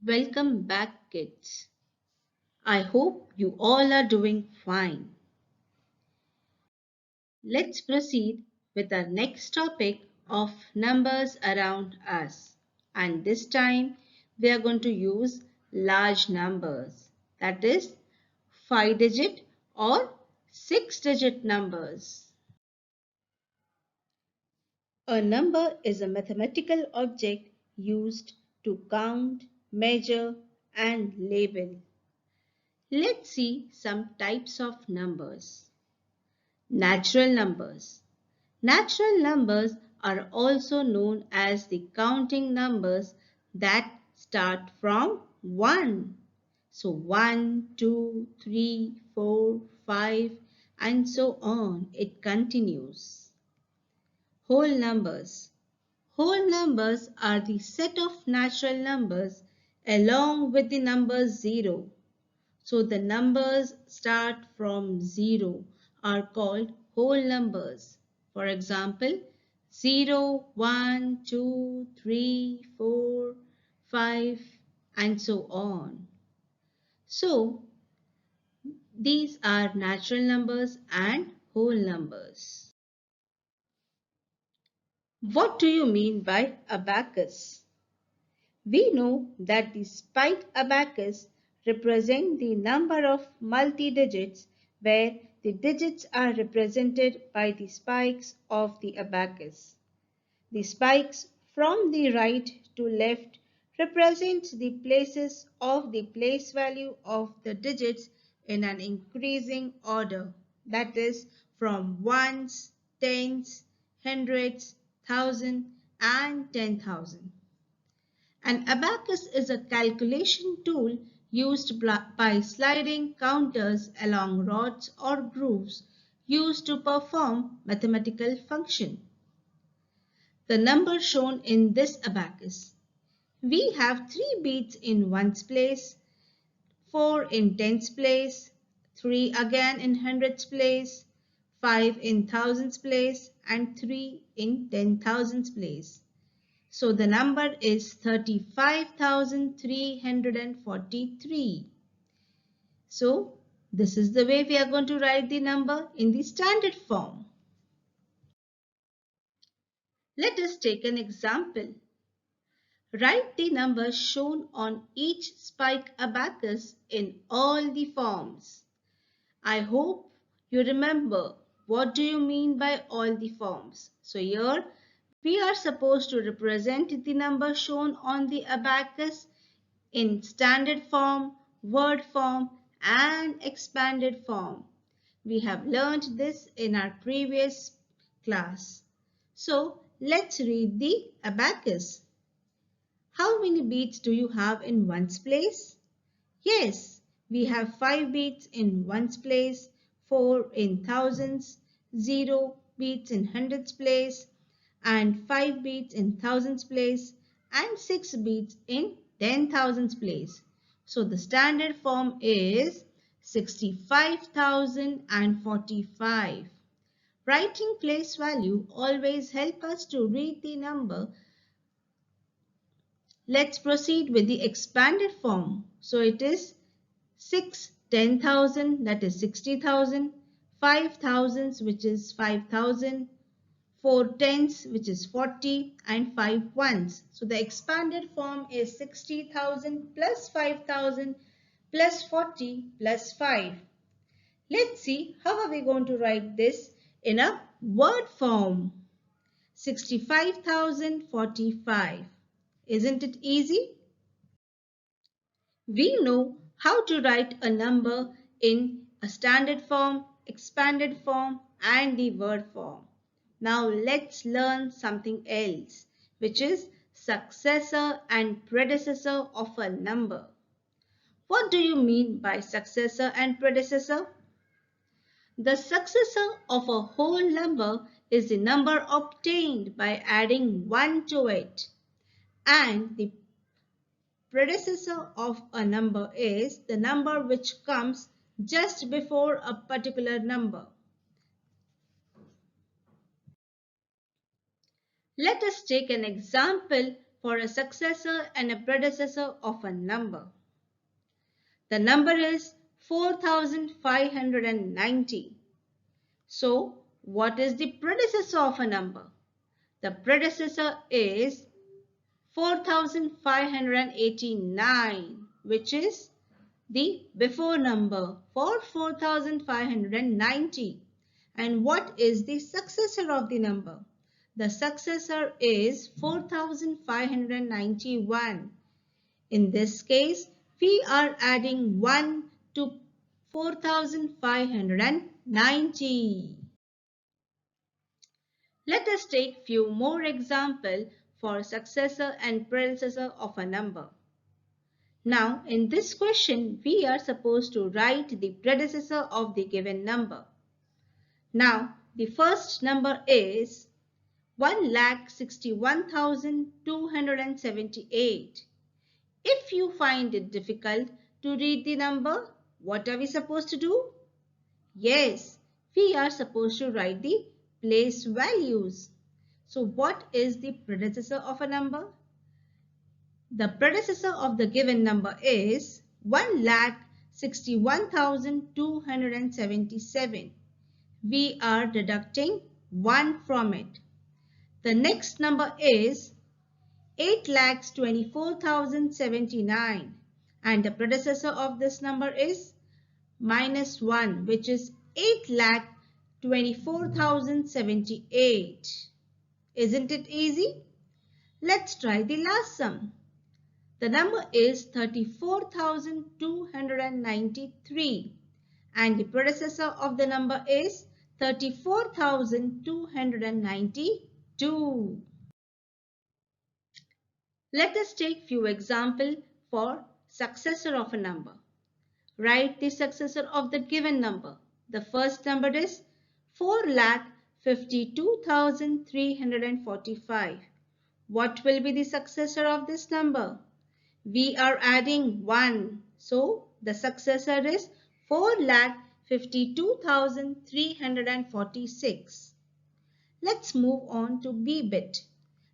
Welcome back, kids. I hope you all are doing fine. Let's proceed with our next topic of numbers around us. And this time we are going to use large numbers, that is 5-digit or 6-digit numbers. A number is a mathematical object used to count, measure, and label. Let's see some types of numbers. Natural numbers. Natural numbers are also known as the counting numbers that start from 1. So 1, 2, 3, 4, 5, and so on. It continues. Whole numbers. Whole numbers are the set of natural numbers along with the number 0. So the numbers start from 0 are called whole numbers. For example, 0, 1, 2, 3, 4, 5, and so on. So these are natural numbers and whole numbers. What do you mean by abacus? We know that the spiked abacus represent the number of multi-digits where the digits are represented by the spikes of the abacus. The spikes from the right to left represent the places of the place value of the digits in an increasing order, that is from ones, tens, hundreds, thousand, and 10,000. An abacus is a calculation tool used by sliding counters along rods or grooves used to perform mathematical function. The number shown in this abacus. We have 3 beats in ones place, 4 in tens place, 3 again in hundreds place, 5 in thousands place, and 3 in 10,000s place. So the number is 35,343. So this is the way we are going to write the number in the standard form. Let us take an example. Write the numbers shown on each spike abacus in all the forms. I hope you remember what do you mean by all the forms. So here we are supposed to represent the number shown on the abacus in standard form, word form, and expanded form. We have learned this in our previous class. So let's read the abacus. How many beats do you have in ones place? Yes, we have 5 beats in ones place, 4 in thousands, 0 beats in hundreds place, and 5 beats in thousands place, and 6 beats in 10,000s place. So the standard form is 65,045. Writing place value always help us to read the number. Let's proceed with the expanded form. So it is 6 10,000, that is 60,000, 5 thousands, which is 5,000, 4 tens, which is 40, and 5 ones. So the expanded form is 60,000 plus 5,000 plus 40 plus 5. Let's see how are we going to write this in a word form. 65,045. Isn't it easy? We know how to write a number in a standard form, expanded form, and the word form. Now let's learn something else, which is successor and predecessor of a number. What do you mean by successor and predecessor? The successor of a whole number is the number obtained by adding 1 to it, and the predecessor of a number is the number which comes just before a particular number. Let us take an example for a successor and a predecessor of a number. The number is 4590. So, what is the predecessor of a number? The predecessor is 4589, which is the before number for 4590. And what is the successor of the number? The successor is 4591. In this case, we are adding 1 to 4590. Let us take few more examples for successor and predecessor of a number. Now, in this question, we are supposed to write the predecessor of the given number. Now, the first number is 1,61,278. If you find it difficult to read the number, what are we supposed to do? Yes, we are supposed to write the place values. So what is the predecessor of a number? The predecessor of the given number is 1,61,277. We are deducting 1 from it. The next number is 8,24,079, and the predecessor of this number is minus 1, which is 8,24,078. Isn't it easy? Let's try the last sum. The number is 34,293, and the predecessor of the number is 34,292. Let us take few examples for successor of a number. Write the successor of the given number. The first number is 4,52,345. What will be the successor of this number? We are adding 1. So, the successor is 4,52,346. Let's move on to B bit.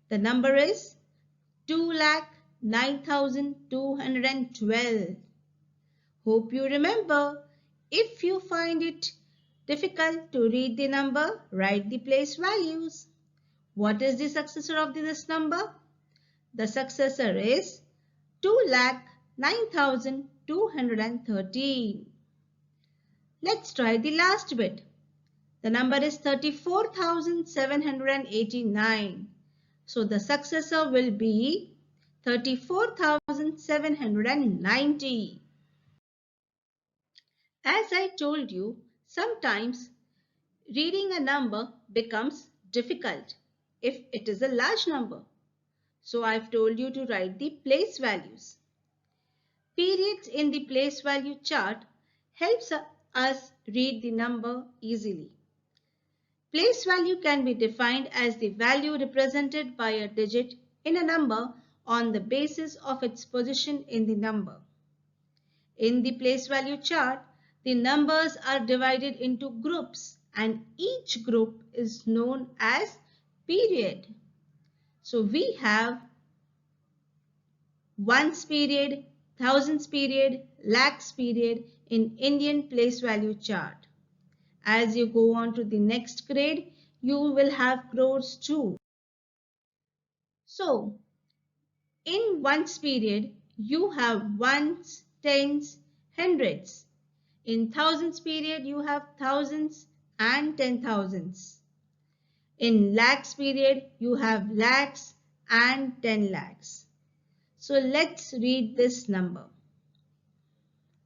The number is 2,09,212. Hope you remember. If you find it difficult to read the number, write the place values. What is the successor of this number? The successor is 2,09,213. Let's try the last bit. The number is 34,789. So the successor will be 34,790. As I told you, sometimes reading a number becomes difficult if it is a large number. So I've told you to write the place values. Periods in the place value chart helps us read the number easily. Place value can be defined as the value represented by a digit in a number on the basis of its position in the number. In the place value chart, the numbers are divided into groups and each group is known as period. So we have ones period, thousands period, lakhs period in Indian place value chart. As you go on to the next grade, you will have crores too. So, in ones period, you have ones, tens, hundreds. In thousands period, you have thousands and 10,000s. In lakhs period, you have lakhs and 10 lakhs. So let's read this number.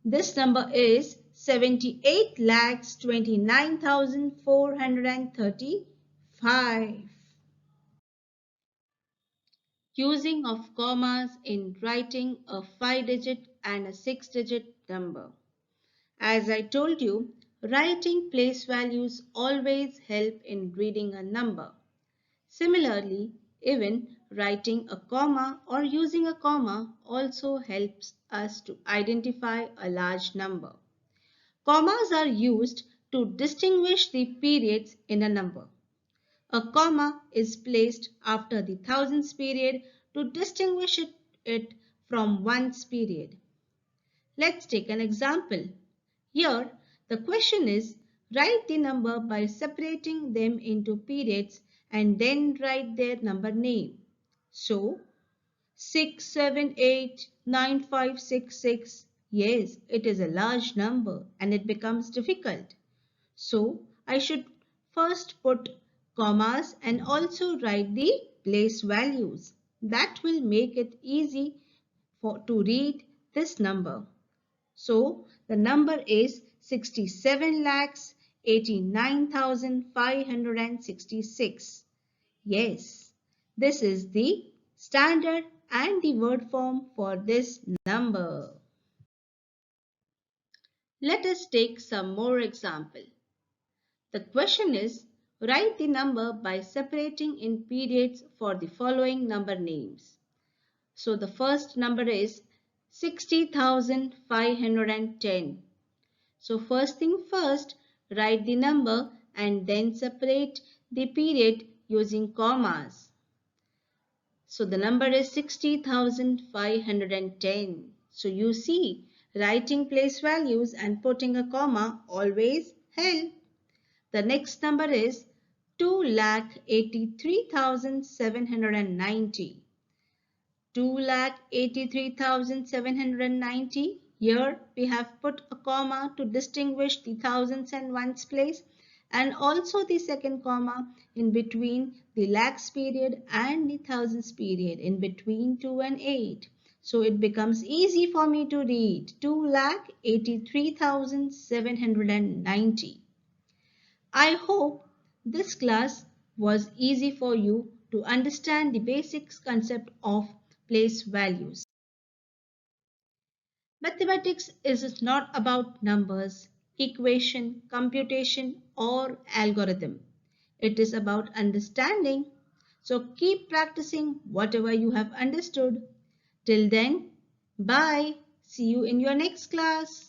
This number is 78,29,435. Using of commas in writing a 5-digit and a 6-digit number. As I told you, writing place values always help in reading a number. Similarly, even writing a comma or using a comma also helps us to identify a large number. Commas are used to distinguish the periods in a number. A comma is placed after the thousands period to distinguish it from one's period. Let's take an example. Here, the question is write the number by separating them into periods and then write their number name. So, 6789566. Yes, it is a large number and it becomes difficult. So, I should first put commas and also write the place values. That will make it easy to read this number. So the number is 67,89,566. Yes, this is the standard and the word form for this number. Let us take some more example. The question is write the number by separating in periods for the following number names. So the first number is 60,510. So first thing first, write the number and then separate the period using commas. So the number is 60,510. So you see, writing place values and putting a comma always help. The next number is 2,83,790. 2,83,790. Here we have put a comma to distinguish the thousands and ones place and also the second comma in between the lakhs period and the thousands period in between 2 and 8. So it becomes easy for me to read 2,83,790. I hope this class was easy for you to understand the basic concept of place values. Mathematics is not about numbers, equation, computation or algorithm. It is about understanding. So keep practicing whatever you have understood. Till then, bye. See you in your next class.